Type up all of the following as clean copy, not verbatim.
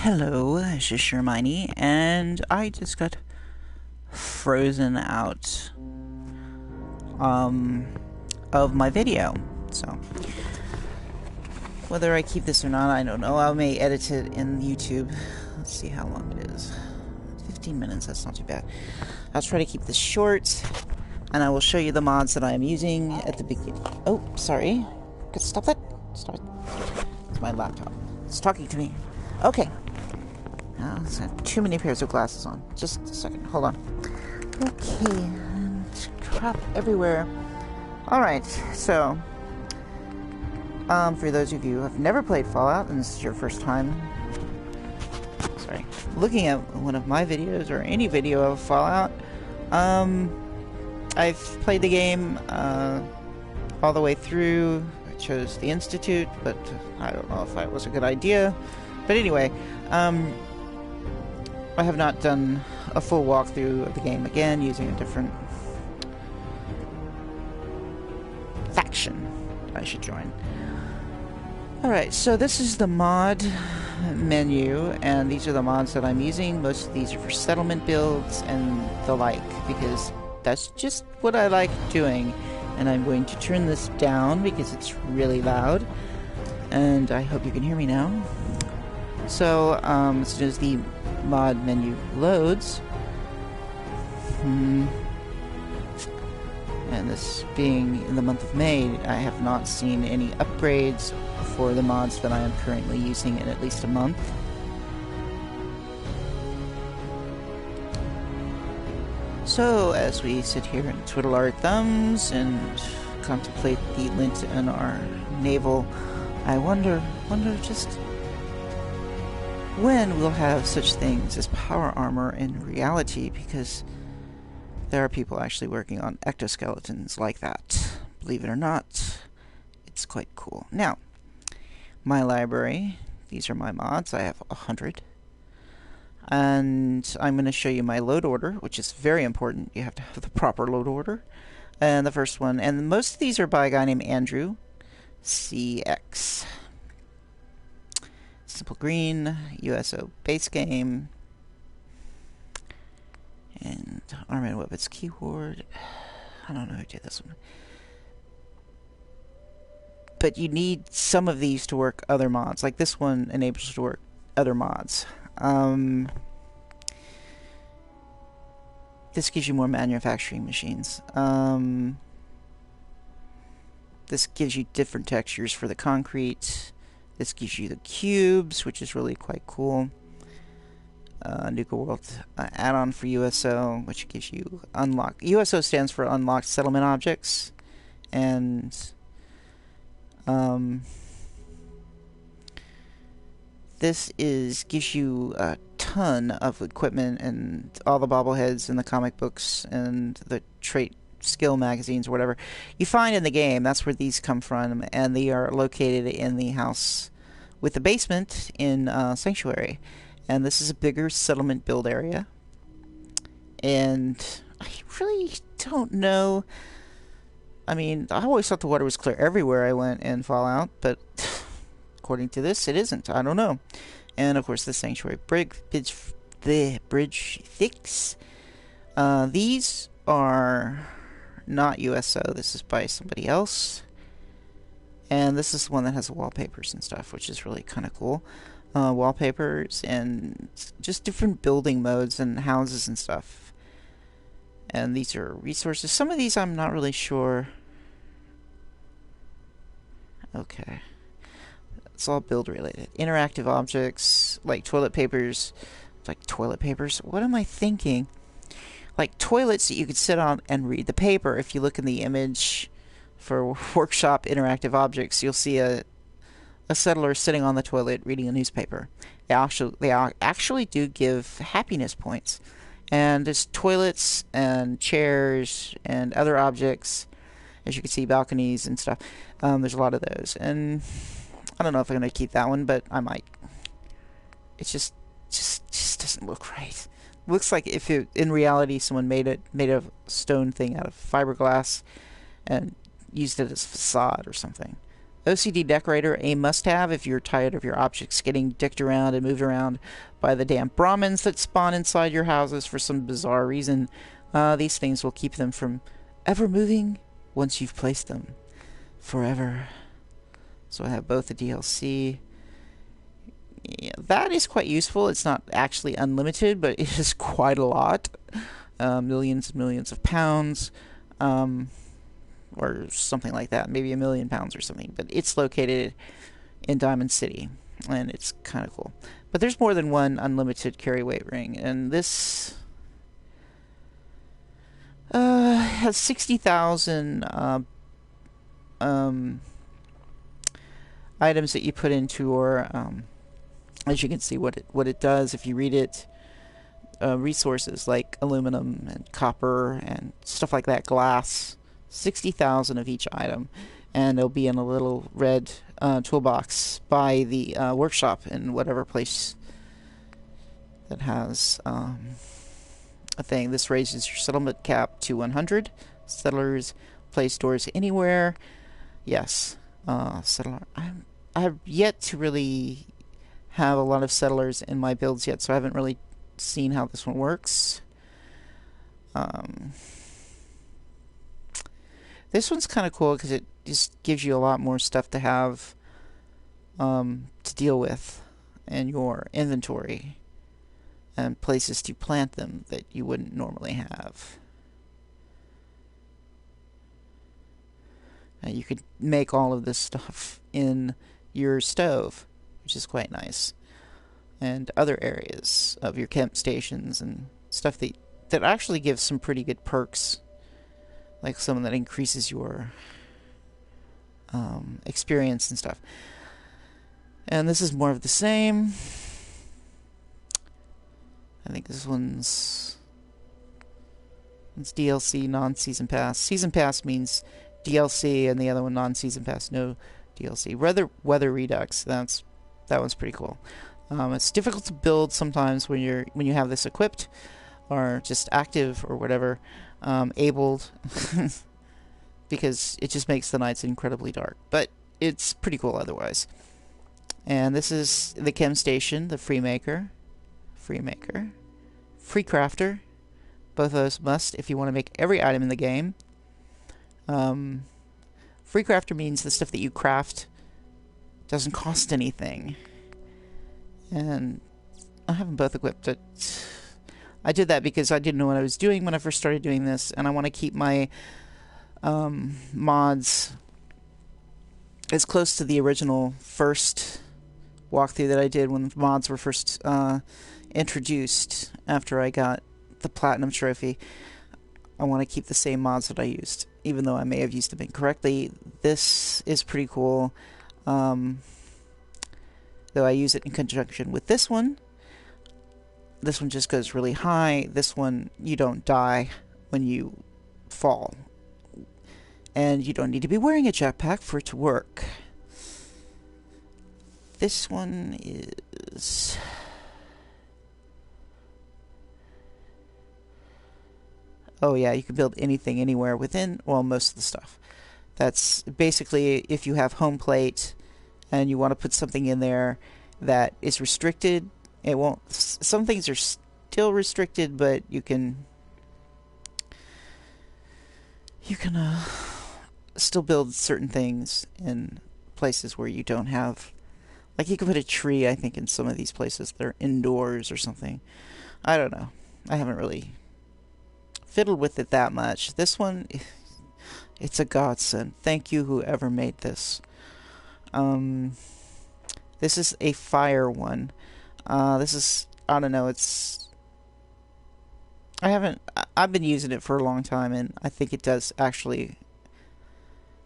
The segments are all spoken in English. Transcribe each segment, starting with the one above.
Hello, this is Sherminenie, and I just got frozen out of my video. So whether I keep this or not, I don't know. I may edit it in YouTube. Let's see how long it is. 15 minutes, that's not too bad. I'll try to keep this short, and I will show you the mods that I am using at the beginning. Oh, sorry. Stop that. Stop it. It's my laptop. It's talking to me. Okay. I have too many pairs of glasses on. Just a second. Hold on. Okay. And crap everywhere. Alright, so for those of you who have never played Fallout, and this is your first time looking at one of my videos or any video of Fallout, I've played the game all the way through. I chose the Institute, but I don't know if that was a good idea. But anyway, I have not done a full walkthrough of the game again using a different faction I should join. Alright, so this is the mod menu, and these are the mods that I'm using. Most of these are for settlement builds and the like, because that's just what I like doing. And I'm going to turn this down because it's really loud, and I hope you can hear me now. So, as soon as the mod menu loads, and this being in the month of May, I have not seen any upgrades for the mods that I am currently using in at least a month. So, as we sit here and twiddle our thumbs and contemplate the lint in our navel, I wonder just when we'll have such things as power armor in reality, because there are people actually working on exoskeletons like that. Believe it or not, it's quite cool. Now, my library, these are my mods. I have 100. And I'm going to show you my load order, which is very important. You have to have the proper load order. And the first one, and most of these are by a guy named Andrew CX. Simple Green, USO base game, and Armored Weapons keyword. I don't know who did this one. But you need some of these to work other mods. Like this one enables to work other mods. This gives you more manufacturing machines. This gives you different textures for the concrete. This gives you the cubes, which is really quite cool. Nuka World add-on for USO, which gives you unlock. USO stands for Unlocked Settlement Objects, and this gives you a ton of equipment and all the bobbleheads and the comic books and the trait skill magazines or whatever you find in the game. That's where these come from, and they are located in the house with the basement in Sanctuary. And this is a bigger settlement build area, and I really don't know. I mean, I always thought the water was clear everywhere I went in Fallout, but according to this, it isn't. I don't know. And of course, the Sanctuary bridge fix. These are not USO. This is by somebody else. And this is the one that has the wallpapers and stuff, which is really kind of cool. Wallpapers and just different building modes and houses and stuff. And these are resources. Some of these I'm not really sure. Okay. It's all build related. Interactive objects, like toilet papers. Like toilet papers? What am I thinking? Like toilets that you could sit on and read the paper. If you look in the image for workshop interactive objects, you'll see a settler sitting on the toilet reading a newspaper. They actually do give happiness points. And there's toilets and chairs and other objects. As you can see, balconies and stuff. There's a lot of those. And I don't know if I'm going to keep that one, but I might. It just doesn't look right. Looks like if in reality someone made a stone thing out of fiberglass and used it as a facade or something. OCD decorator, a must-have if you're tired of your objects getting dicked around and moved around by the damn Brahmins that spawn inside your houses for some bizarre reason. These things will keep them from ever moving once you've placed them. Forever. So I have both the DLC. Yeah, that is quite useful. It's not actually unlimited, but it is quite a lot. Millions and millions of pounds. Or something like that. Maybe 1,000,000 pounds or something. But it's located in Diamond City. And it's kind of cool. But there's more than one unlimited carry weight ring. And this has 60,000 items that you put into your, as you can see what it does if you read it. Resources like aluminum and copper and stuff like that, glass. 60,000 of each item, and they'll be in a little red toolbox by the workshop in whatever place that has a thing. This raises your settlement cap to 100. Settlers place doors anywhere. Yes, settler. I have yet to really have a lot of settlers in my builds yet, so I haven't really seen how this one works. This one's kind of cool because it just gives you a lot more stuff to have to deal with in your inventory and places to plant them that you wouldn't normally have. And you could make all of this stuff in your stove, which is quite nice, and other areas of your camp stations and stuff that actually gives some pretty good perks. Like something that increases your experience and stuff. And this is more of the same. I think this it's DLC, non-season pass. Season pass means DLC, and the other one non-season pass, no DLC. Weather Redux. That one's pretty cool. It's difficult to build sometimes when you have this equipped or just active or whatever. Abled because it just makes the nights incredibly dark, but it's pretty cool otherwise. And this is the chem station, the free crafter. Both of those must if you want to make every item in the game. Free crafter means the stuff that you craft doesn't cost anything, and I have them both equipped. I did that because I didn't know what I was doing when I first started doing this, and I want to keep my mods as close to the original first walkthrough that I did when the mods were first introduced after I got the Platinum Trophy. I want to keep the same mods that I used, even though I may have used them incorrectly. This is pretty cool, though I use it in conjunction with this one. This one just goes really high. This one, you don't die when you fall. And you don't need to be wearing a jetpack for it to work. This one is... Oh yeah, you can build anything, anywhere within, well, most of the stuff. That's basically if you have home plate and you want to put something in there that is restricted. It won't. Some things are still restricted, but you can still build certain things in places where you don't have. Like you can put a tree, I think, in some of these places that are indoors or something. I don't know. I haven't really fiddled with it that much. This one, it's a godsend. Thank you, whoever made this. This is a fire one. This is, I don't know, I've been using it for a long time, and I think it does actually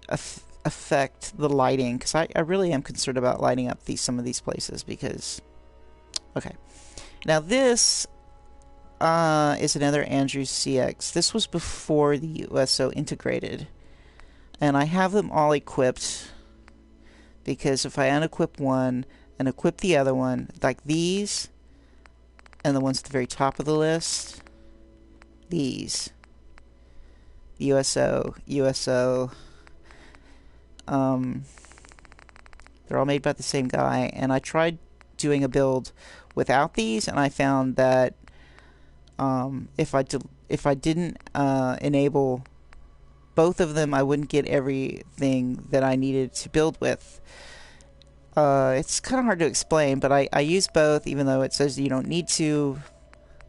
affect the lighting, because I really am concerned about lighting up some of these places, because, okay. Now this is another Andrews CX. This was before the USO integrated, and I have them all equipped, because if I unequip one and equip the other one, like these, and the ones at the very top of the list, these, USO, They're all made by the same guy, and I tried doing a build without these, and I found that if I didn't enable both of them, I wouldn't get everything that I needed to build with. It's kind of hard to explain, but I use both, even though it says you don't need to,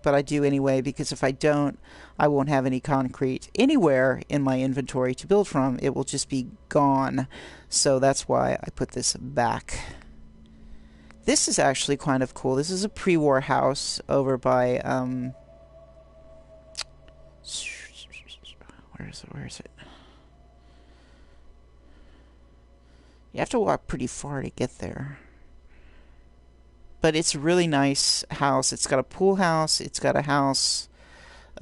but I do anyway, because if I don't, I won't have any concrete anywhere in my inventory to build from. It will just be gone. So that's why I put this back. This is actually kind of cool. This is a pre-war house over by where is it? You have to walk pretty far to get there. But it's a really nice house. It's got a pool house. It's got a house,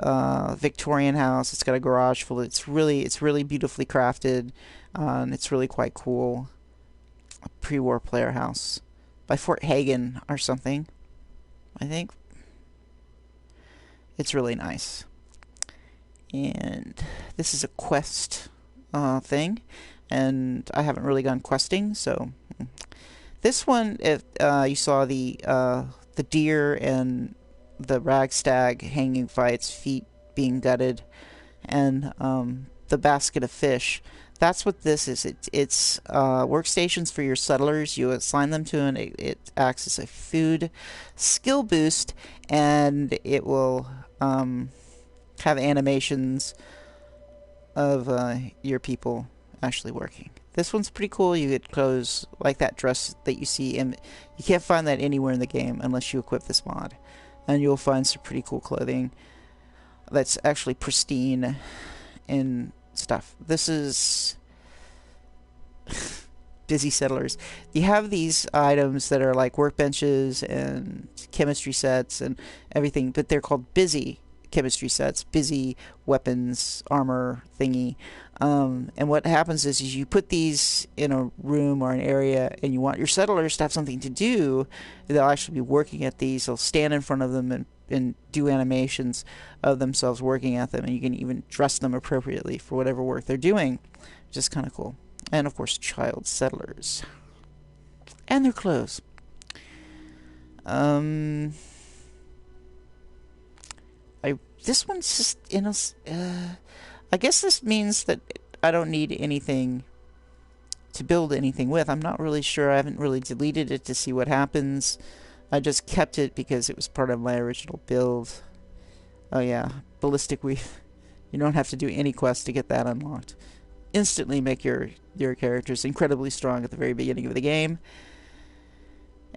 Victorian house. It's got a garage full. It's really beautifully crafted. And it's really quite cool. A pre-war player house by Fort Hagen or something, I think. It's really nice. And this is a quest thing, and I haven't really gone questing, so this one, if you saw the deer and the ragstag hanging by its feet being gutted, and the basket of fish. That's what this is. It's workstations for your settlers. You assign them to, and it acts as a food skill boost, and it will have animations of your people actually working. This one's pretty cool. You get clothes like that dress that you see, and you can't find that anywhere in the game unless you equip this mod. And you'll find some pretty cool clothing that's actually pristine and stuff. This is busy settlers. You have these items that are like workbenches and chemistry sets and everything, but they're called busy chemistry sets, busy weapons, armor thingy. And what happens is you put these in a room or an area, and you want your settlers to have something to do. They'll actually be working at these. They'll stand in front of them and do animations of themselves working at them, and you can even dress them appropriately for whatever work they're doing, which is kind of cool. And of course, child settlers and their clothes. This one's just in a. I guess this means that I don't need anything to build anything with. I'm not really sure. I haven't really deleted it to see what happens. I just kept it because it was part of my original build. Oh yeah, ballistic weave. You don't have to do any quests to get that unlocked. Instantly make your characters incredibly strong at the very beginning of the game.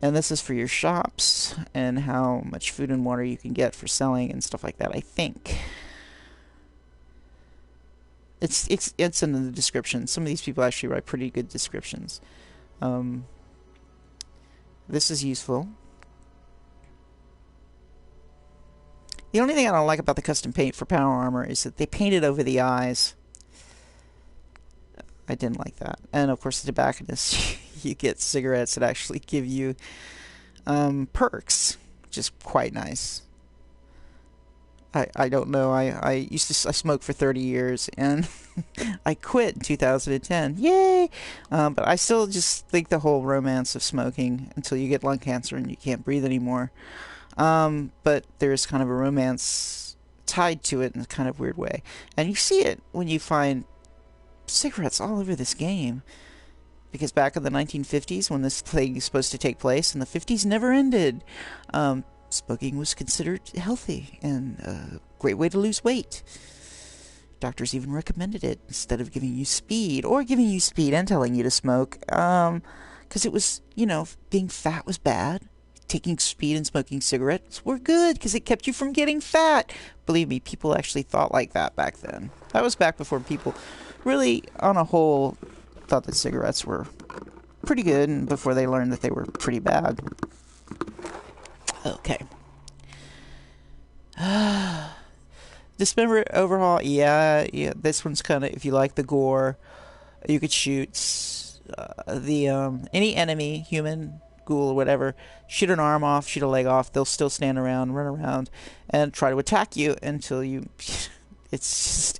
And this is for your shops and how much food and water you can get for selling and stuff like that, I think. It's in the description. Some of these people actually write pretty good descriptions. This is useful. The only thing I don't like about the custom paint for power armor is that they painted over the eyes. I didn't like that. And of course, the tobacconist, you get cigarettes that actually give you perks, which is quite nice. I don't know. I smoked for 30 years, and I quit in 2010. Yay! But I still just think the whole romance of smoking until you get lung cancer and you can't breathe anymore. But there's kind of a romance tied to it in a kind of weird way. And you see it when you find cigarettes all over this game. Because back in the 1950s, when this thing is supposed to take place, and the 50s never ended, smoking was considered healthy and a great way to lose weight. Doctors even recommended it instead of giving you speed, or giving you speed and telling you to smoke, because it was, being fat was bad. Taking speed and smoking cigarettes were good because it kept you from getting fat. Believe me, people actually thought like that back then. That was back before people really, on a whole, thought that cigarettes were pretty good, and before they learned that they were pretty bad. Okay. Dismember overhaul, yeah, this one's kind of, if you like the gore, you could shoot any enemy, human, ghoul, or whatever, shoot an arm off, shoot a leg off, they'll still stand around, run around, and try to attack you until you... it's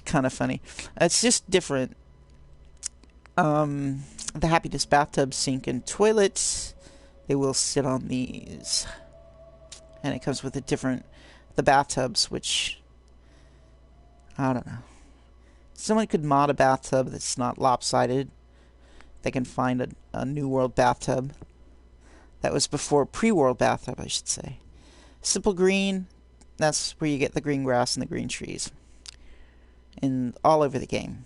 kind of funny. It's just different. the Happiness bathtub, sink, and toilet. They will sit on these. And it comes with the bathtubs, which, I don't know. Someone could mod a bathtub that's not lopsided. They can find a New World bathtub. That was before pre-World bathtub, I should say. Simple green, that's where you get the green grass and the green trees. And all over the game.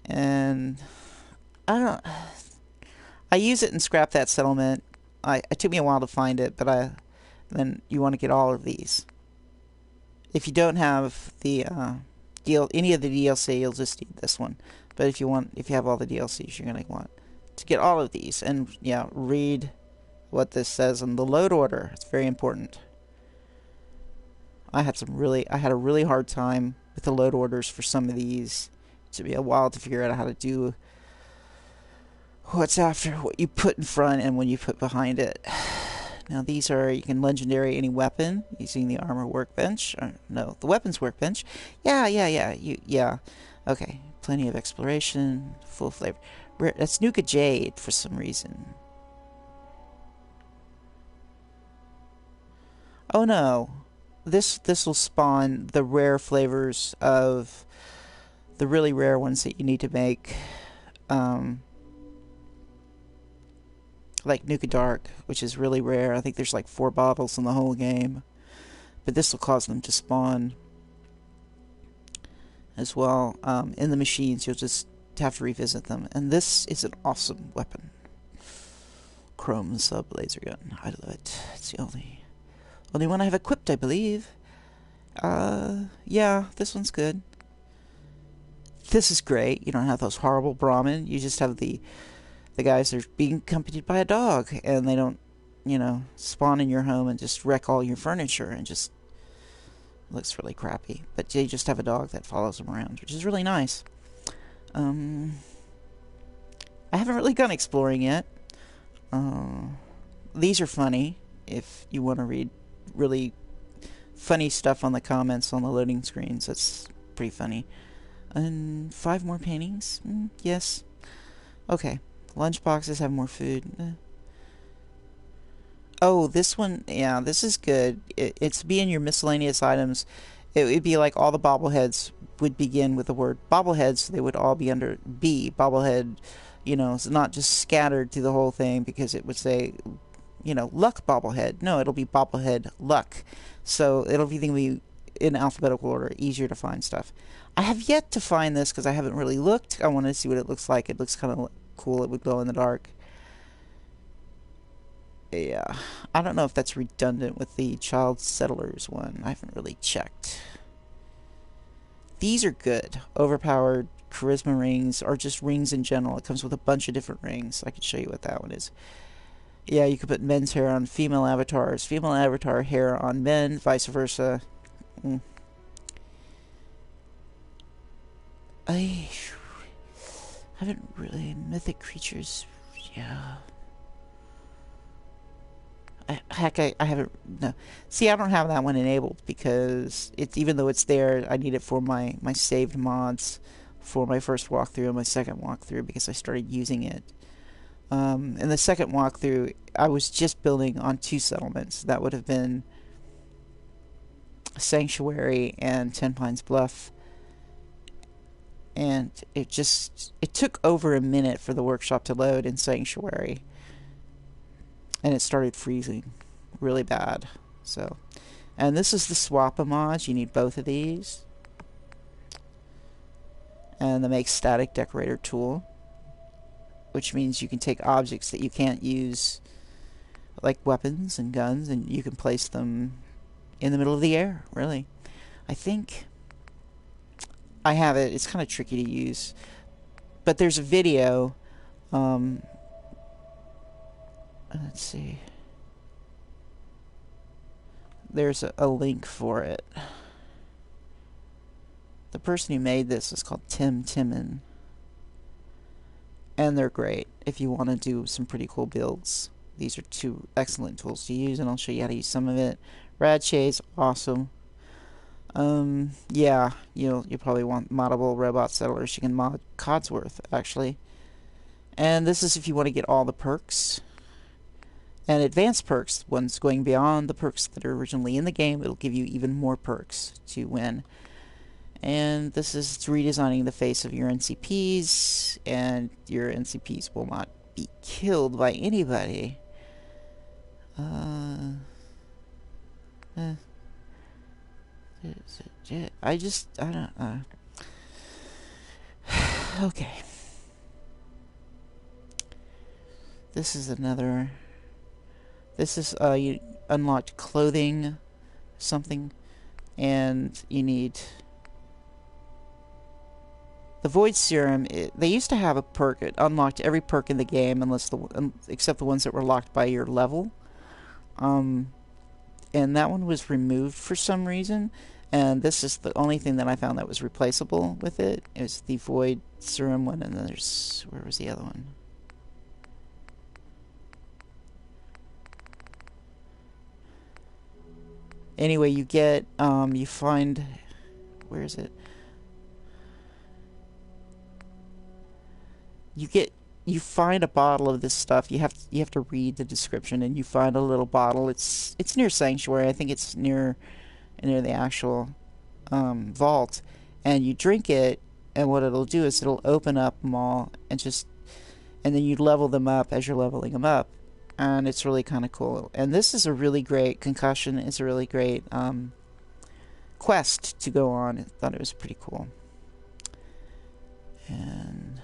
And I use it in Scrap That Settlement. It took me a while to find it, but then you want to get all of these. If you don't have the any of the DLC, you'll just need this one. But if you have all the DLCs, you're going to want to get all of these. And yeah, read what this says in the load order. It's very important. I had a really hard time with the load orders for some of these. It took me a while to figure out how to do what's after, what you put in front, and when you put behind it. Now these are, you can legendary any weapon using the armor workbench. No, the weapons workbench. Yeah. Okay, plenty of exploration, full flavor. That's Nuka Jade for some reason. Oh no, this will spawn the rare flavors of the really rare ones that you need to make. Like Nuka Dark, which is really rare. I think there's like 4 bottles in the whole game. But this will cause them to spawn as well. In the machines, you'll just have to revisit them. And this is an awesome weapon. Chrome sub laser gun. I love it. It's the only one I have equipped, I believe. Yeah, this one's good. This is great. You don't have those horrible Brahmin. You just have the guys that are being accompanied by a dog, and they don't, spawn in your home and just wreck all your furniture and just looks really crappy. But you just have a dog that follows them around, which is really nice. I haven't really gone exploring yet. These are funny if you want to read really funny stuff on the comments on the loading screens. That's pretty funny. And 5 more paintings? Yes. Okay. Lunch boxes have more food. Oh, this one, yeah, this is good. It's be in your miscellaneous items. It would be like all the bobbleheads would begin with the word bobblehead, so they would all be under B, bobblehead. It's not just scattered through the whole thing, because it would say, luck bobblehead. No, it'll be bobblehead luck. So it'll be in alphabetical order, easier to find stuff. I have yet to find this because I haven't really looked. I wanted to see what it looks like. It looks kind of cool. It would glow in the dark. Yeah, I don't know if that's redundant with the Child Settlers one. I haven't really checked. These are good. Overpowered charisma rings, or just rings in general. It comes with a bunch of different rings. I can show you what that one is. Yeah, you could put men's hair on female avatars, female avatar hair on men, vice versa. I haven't really mythic creatures. Yeah. I haven't. No. See, I don't have that one enabled because even though it's there, I need it for my saved mods for my first walkthrough and my second walkthrough, because I started using it. In the second walkthrough, I was just building on 2 settlements. That would have been Sanctuary and Ten Pines Bluff. And it took over a minute for the workshop to load in Sanctuary. And it started freezing really bad. So, and this is the swap mod. You need both of these. And the make static decorator tool, which means you can take objects that you can't use, like weapons and guns, and you can place them in the middle of the air, really. I think I have it. It's kind of tricky to use. But there's a video. Let's see. There's a link for it. The person who made this is called Tim Timon. And they're great if you want to do some pretty cool builds. These are 2 excellent tools to use, and I'll show you how to use some of it. Rad Shades, awesome. Yeah, you'll probably want moddable robot settlers. You can mod Codsworth, actually. And this is if you want to get all the perks. And advanced perks, ones going beyond the perks that are originally in the game, it'll give you even more perks to win. And this is redesigning the face of your NCPs, and your NCPs will not be killed by anybody. I don't know. Okay. This is another. This is, you unlocked clothing, something, and you need the Void Serum. They used to have a perk. It unlocked every perk in the game, except the ones that were locked by your level. And that one was removed for some reason. And this is the only thing that I found that was replaceable with it. It was the Void Serum one, and then there's... where was the other one? Anyway, you get, you find... where is it? You find a bottle of this stuff. You have to read the description, and you find a little bottle. It's near Sanctuary. I think it's near the actual vault. And you drink it, and what it'll do is it'll open up them all, and then you level them up as you're leveling them up. And it's really kind of cool. And this is a really great concussion. It's a really great quest to go on. I thought it was pretty cool. And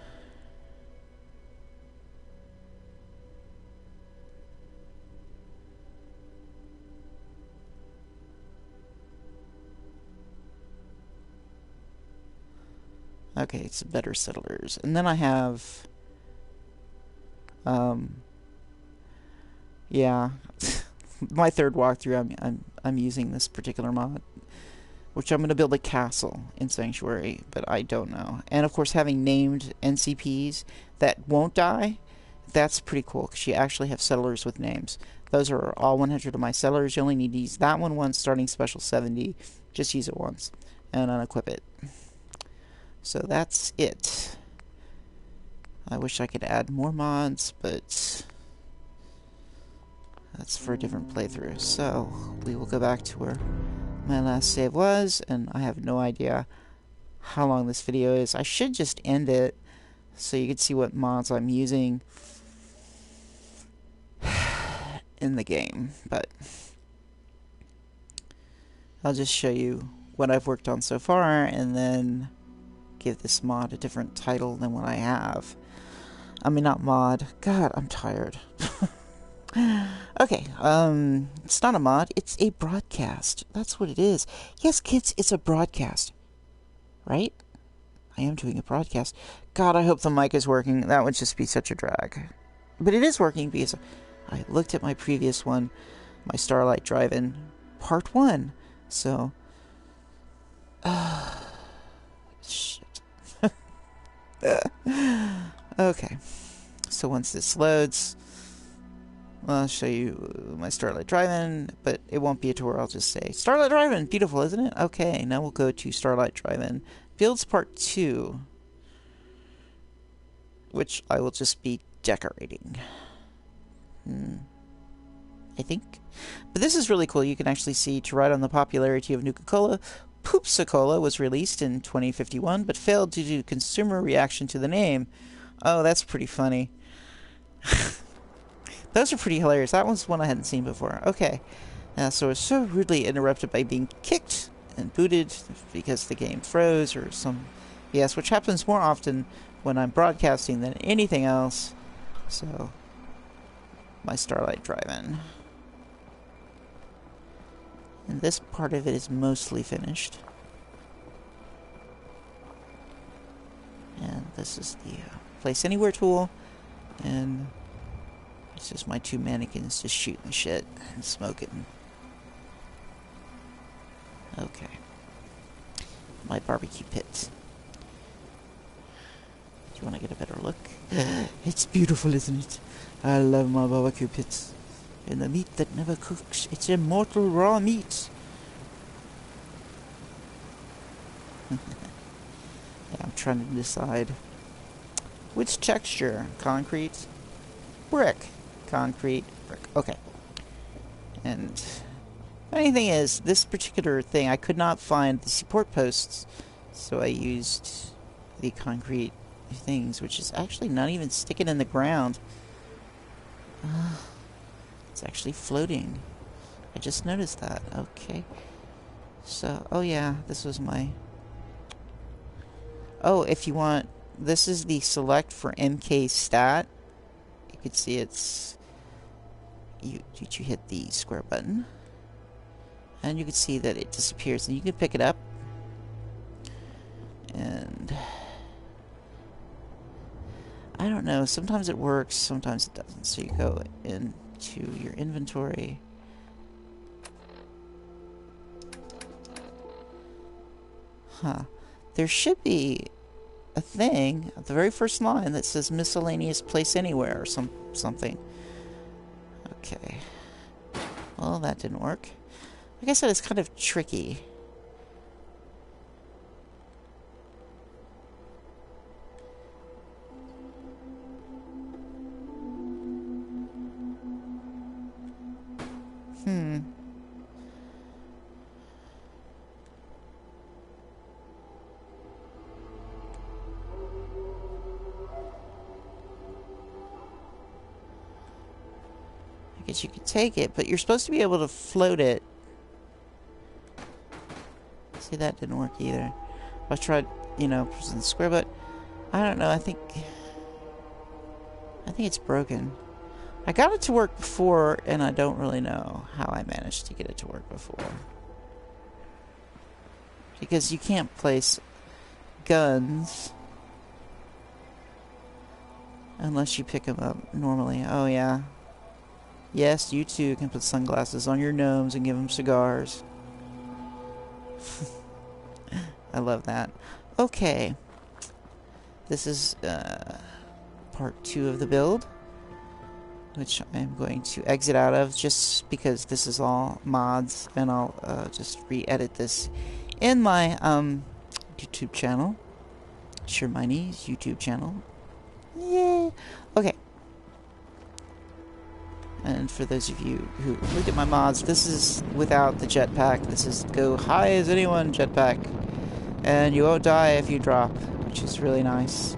okay, it's better settlers. And then I have yeah, my third walkthrough. I'm using this particular mod, which I'm going to build a castle in Sanctuary, but I don't know. And of course, having named NCPs that won't die, that's pretty cool, because you actually have settlers with names. Those are all 100 of my settlers. You only need to use that one once, starting special 70. Just use it once, and unequip it. So that's it. I wish I could add more mods, but that's for a different playthrough. So we will go back to where my last save was, and I have no idea how long this video is. I should just end it so you can see what mods I'm using in the game, but I'll just show you what I've worked on so far, and then give this mod a different title than what I have. I mean, not mod. God, I'm tired. Okay, it's not a mod, it's a broadcast. That's what it is. Yes, kids, it's a broadcast. Right? I am doing a broadcast. God, I hope the mic is working. That would just be such a drag. But it is working, because I looked at my previous one, my Starlight Drive-In Part 1. So, shit. Okay. So once this loads, I'll show you my Starlight Drive-In, but it won't be a tour. I'll just say, Starlight Drive-In, beautiful, isn't it? Okay, now we'll go to Starlight Drive-In. Builds Part 2, which I will just be decorating. I think. But this is really cool. You can actually see, to ride on the popularity of Nuka-Cola, Poopsa-Cola was released in 2051, but failed due to consumer reaction to the name. Oh, that's pretty funny. Those are pretty hilarious. That one's one I hadn't seen before. Okay. So it's so rudely interrupted by being kicked and booted because the game froze or some BS, which happens more often when I'm broadcasting than anything else. So, my Starlight Drive-In. And this part of it is mostly finished. And this is the Place Anywhere tool. And it's just my two mannequins just shooting shit and smoking. Okay. My barbecue pit. Do you want to get a better look? It's beautiful, isn't it? I love my barbecue pits. And the meat that never cooks. It's immortal raw meat. Yeah, I'm trying to decide which texture. Concrete, brick, concrete, brick. Okay. And funny thing is, this particular thing, I could not find the support posts, so I used the concrete things, which is actually not even sticking in the ground. It's actually floating. I just noticed that. Okay. So, oh yeah, this was my... Oh, if you want... This is the select for MK stat. You can see it's... You hit the square button. And you can see that it disappears. And you can pick it up. And... I don't know. Sometimes it works, sometimes it doesn't. So you go into your inventory. Huh. There should be a thing at the very first line that says miscellaneous place anywhere or something. Okay. Well, that didn't work. Like I said, it's kind of tricky. I guess you could take it, but you're supposed to be able to float it. See, that didn't work either. I tried, you know, pressing the square, but I don't know. I think it's broken. I got it to work before, and I don't really know how I managed to get it to work before. Because you can't place guns unless you pick them up normally. Oh, yeah. Yes, you too can put sunglasses on your gnomes and give them cigars. I love that. Okay. This is part 2 of the build, which I'm going to exit out of just because this is all mods, and I'll just re-edit this in my YouTube channel, Sherminie's YouTube channel. Yay! Okay. And for those of you who looked at my mods, this is without the jetpack. This is go high as anyone jetpack. And you won't die if you drop, which is really nice.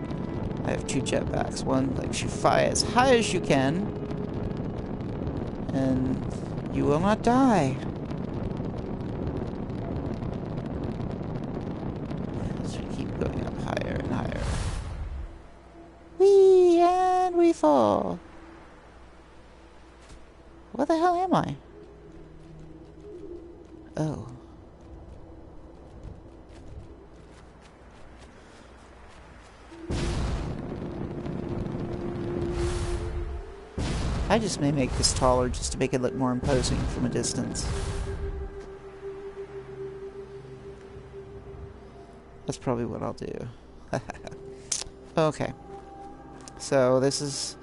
I have 2 jetpacks. One lets you fly as high as you can, and you will not die. So we keep going up higher and higher. Whee! And we fall. What the hell am I? Oh. I just may make this taller just to make it look more imposing from a distance. That's probably what I'll do. Okay. So this is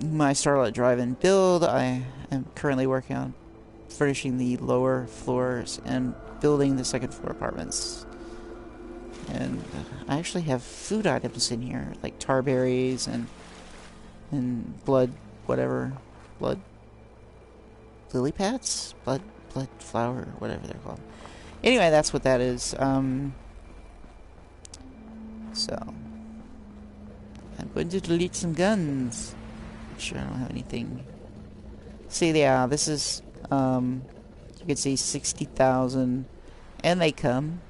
my Starlight drive-in build. I am currently working on furnishing the lower floors and building the second floor apartments. And I actually have food items in here, like tar berries and blood, whatever, blood lily pads, blood flower, whatever they're called. Anyway, that's what that is. So I'm going to delete some guns. Sure, I don't have anything. See, yeah, this is you can see 60,000, and they come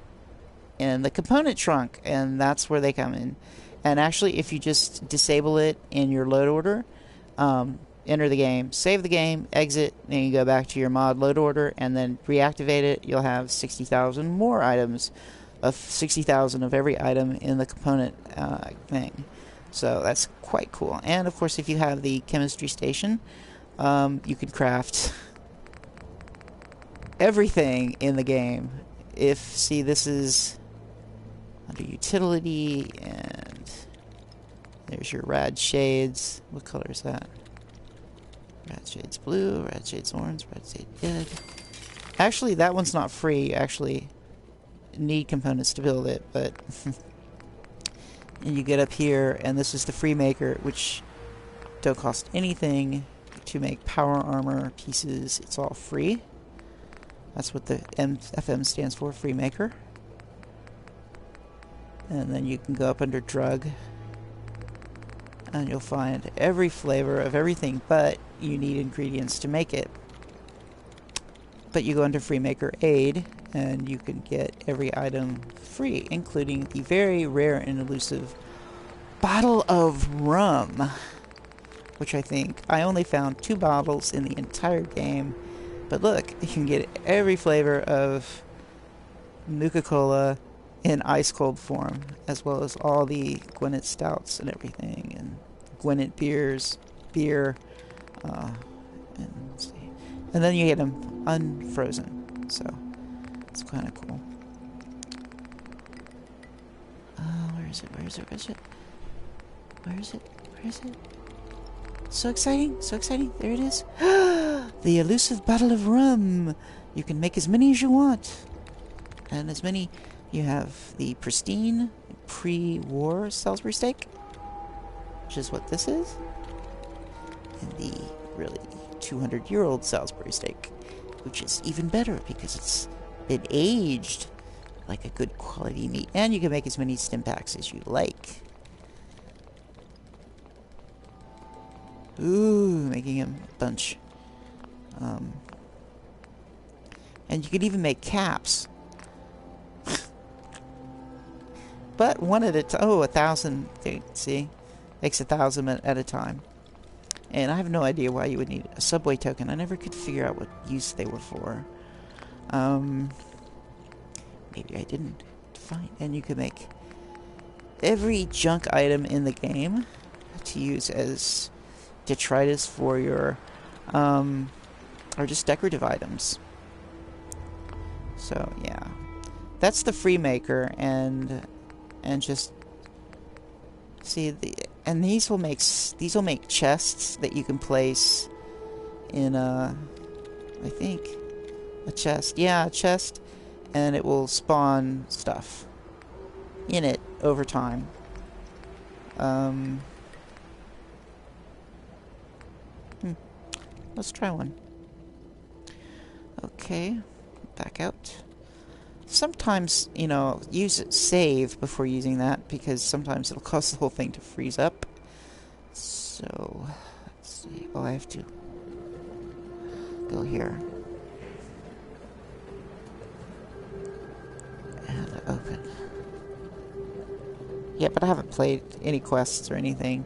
in the component trunk, and that's where they come in. And actually, if you just disable it in your load order, enter the game, save the game, exit, and you go back to your mod load order, and then reactivate it, you'll have 60,000 more items, of 60,000 of every item in the component thing. So that's quite cool. And of course, if you have the chemistry station, you can craft everything in the game. See, this is under utility, and there's your rad shades. What color is that? Rad shades blue, rad shades orange, rad shades red. Actually, that one's not free. Actually, need components to build it, but and you get up here, and this is the free maker, which don't cost anything to make power armor pieces. It's all free. That's what the FM stands for, free maker. And then you can go up under drug, and you'll find every flavor of everything, but you need ingredients to make it. But you go under free maker aid, and you can get every item free, including the very rare and elusive bottle of rum, which I think I only found 2 bottles in the entire game. But look, you can get every flavor of Nuka-Cola in ice cold form, as well as all the Gwinnett stouts and everything, and Gwinnett beer, and let's see. And then you get them unfrozen, so it's kind of cool. Where is it? Where is it? Where is it? Where is it? Where is it? So exciting! So exciting! There it is! The elusive bottle of rum! You can make as many as you want. And as many... You have the pristine, pre-war Salisbury steak, which is what this is. And the really 200-year-old Salisbury steak, which is even better because it's been aged like a good quality meat. And you can make as many stim packs as you like. Ooh, making a bunch. And you could even make caps. But one at a time. Oh, 1,000. See? Makes 1,000 at a time. And I have no idea why you would need a subway token. I never could figure out what use they were for. Maybe I didn't find. And you could make every junk item in the game to use as detritus for your, or just decorative items. So yeah, that's the free maker, and just see and these will make chests that you can place in I think a chest. Yeah, a chest, and it will spawn stuff in it over time. Let's try one. Okay, back out. Sometimes, you know, use save before using that, because sometimes it'll cause the whole thing to freeze up. So, let's see. Oh, I have to go here. And open. Yeah, but I haven't played any quests or anything,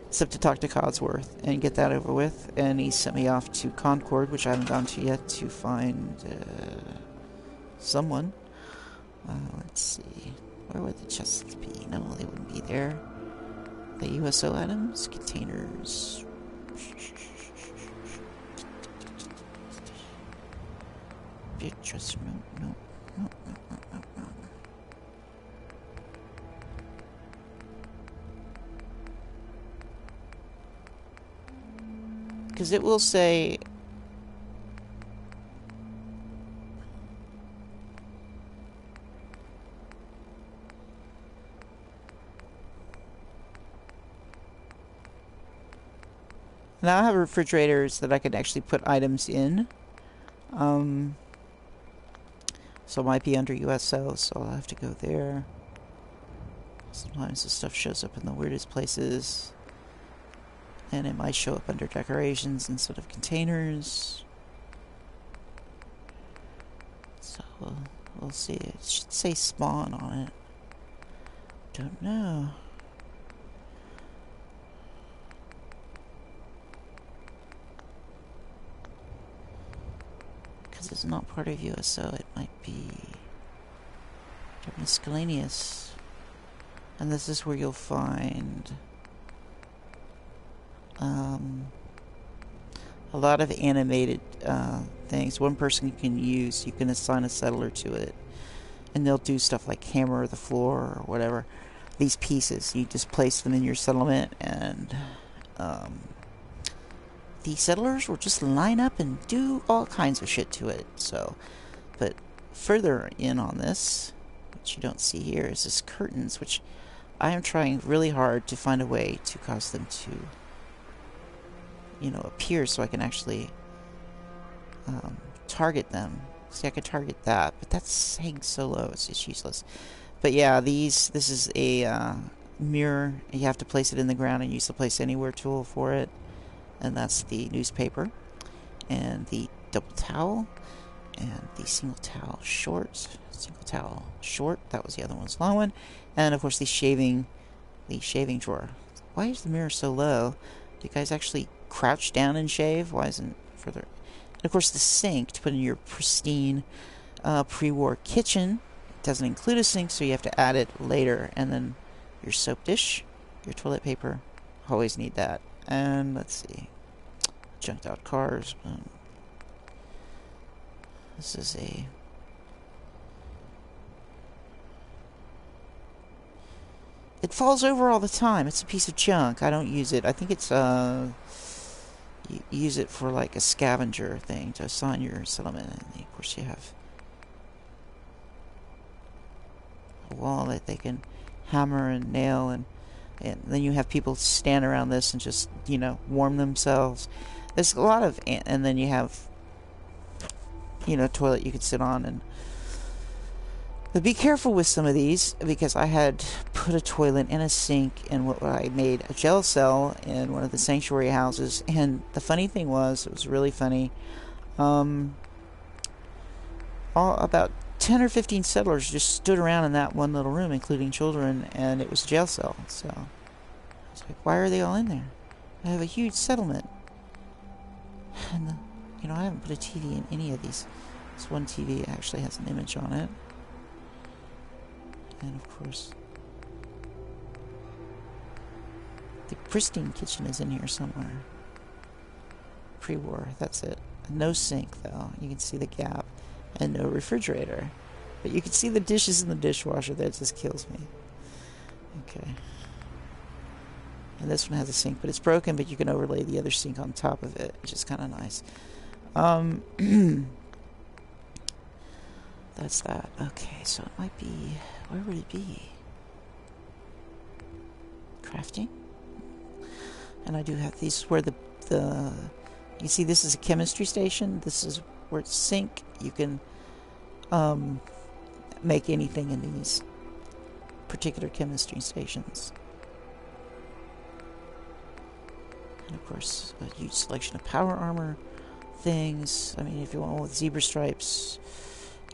except to talk to Codsworth and get that over with. And he sent me off to Concord, which I haven't gone to yet, to find someone. Let's see. Where would the chests be? No, they wouldn't be there. The USO items? Containers. Just no. Because it will say... Now I have refrigerators that I can actually put items in. So it might be under USO, so I'll have to go there. Sometimes the stuff shows up in the weirdest places. And it might show up under decorations instead of containers. So we'll see. It should say spawn on it. Don't know. Because it's not part of USO, it might be miscellaneous. And this is where you'll find a lot of animated things. One person can use, you can assign a settler to it, and they'll do stuff like hammer the floor or whatever. These pieces, you just place them in your settlement, and the settlers will just line up and do all kinds of shit to it. So, but further in on this, what you don't see here is this curtains, which I am trying really hard to find a way to cause them to, appear so I can actually target them. See, I could target that, but that's hanging so low, it's just useless. But yeah, this is a mirror. You have to place it in the ground and use the place anywhere tool for it. And that's the newspaper, and the double towel, and the single towel short. That was the other one's long one. And of course the shaving drawer. Why is the mirror so low? Do you guys actually crouch down and shave? Why isn't it further? And of course the sink to put in your pristine pre-war kitchen. It doesn't include a sink, so you have to add it later. And then your soap dish, your toilet paper. Always need that. And let's see. Junked out cars. This is a... It falls over all the time. It's a piece of junk. I don't use it. I think it's, you use it for like a scavenger thing to assign your settlement. And of course you have a wall that they can hammer and nail, and then you have people stand around this and just, warm themselves. There's a lot of, and then you have, toilet you could sit on. But be careful with some of these, because I had put a toilet and a sink in what I made a jail cell in one of the sanctuary houses. And the funny thing was, it was really funny. About 10 or 15 settlers just stood around in that one little room, including children, and it was a jail cell. So I was like, why are they all in there? I have a huge settlement. And I haven't put a TV in any of these. This one TV actually has an image on it. And of course, the pristine kitchen is in here somewhere. Pre-war, that's it. No sink, though. You can see the gap. And no refrigerator. But you can see the dishes in the dishwasher. That just kills me. Okay. And this one has a sink, but it's broken, but you can overlay the other sink on top of it, which is kind of nice. That's that. Okay, so it might be... Where would it be? Crafting? And I do have these where the you see, this is a chemistry station. This is where it's sink. You can make anything in these particular chemistry stations. And of course, a huge selection of power armor things. I mean, if you want one with zebra stripes,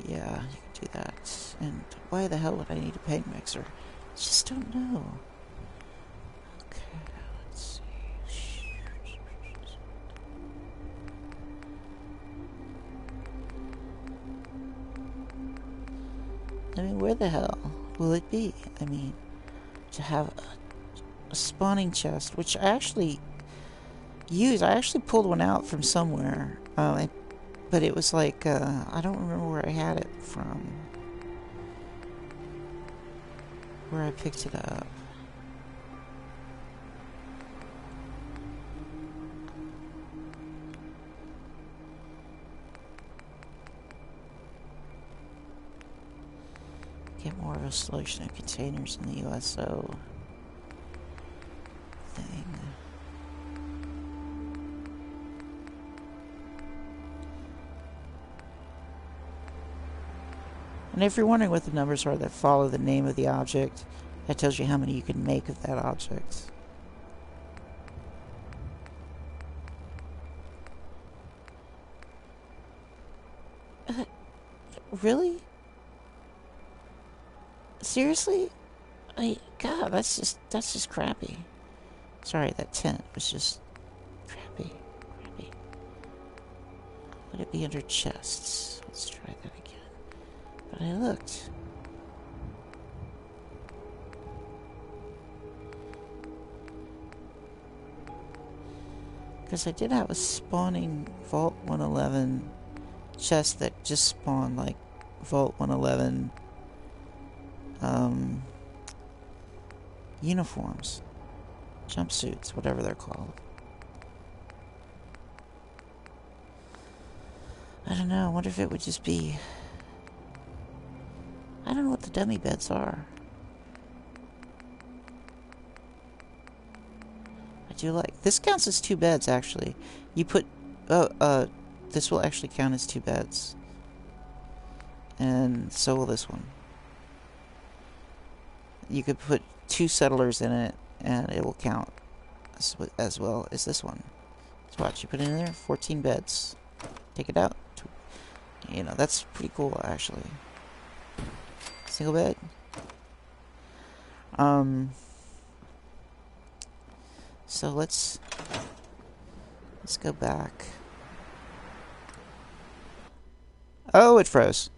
yeah, you can do that. And why the hell would I need a paint mixer? I just don't know. Okay, let's see. I mean, where the hell will it be? I mean, to have a spawning chest, which I actually used. I actually pulled one out from somewhere. But it was like, I don't remember where I had it from. Where I picked it up. Get more of a selection of containers in the USO thing. And if you're wondering what the numbers are that follow the name of the object, that tells you how many you can make of that object. Really? Seriously? God, that's just crappy. Sorry, that tent was just crappy. Would it be under chests? Let's try that again. But I looked. Because I did have a spawning Vault 111 chest that just spawned like Vault 111 uniforms, jumpsuits, whatever they're called. I don't know. I wonder if it would just be... I don't know what the dummy beds are. I do like... This counts as 2 beds, actually. You put... this will actually count as 2 beds. And so will this one. You could put 2 settlers in it, and it will count as well as this one. So watch, you put it in there, 14 beds. Take it out. You know, that's pretty cool, actually. Single bed. So let's go back. Oh, it froze.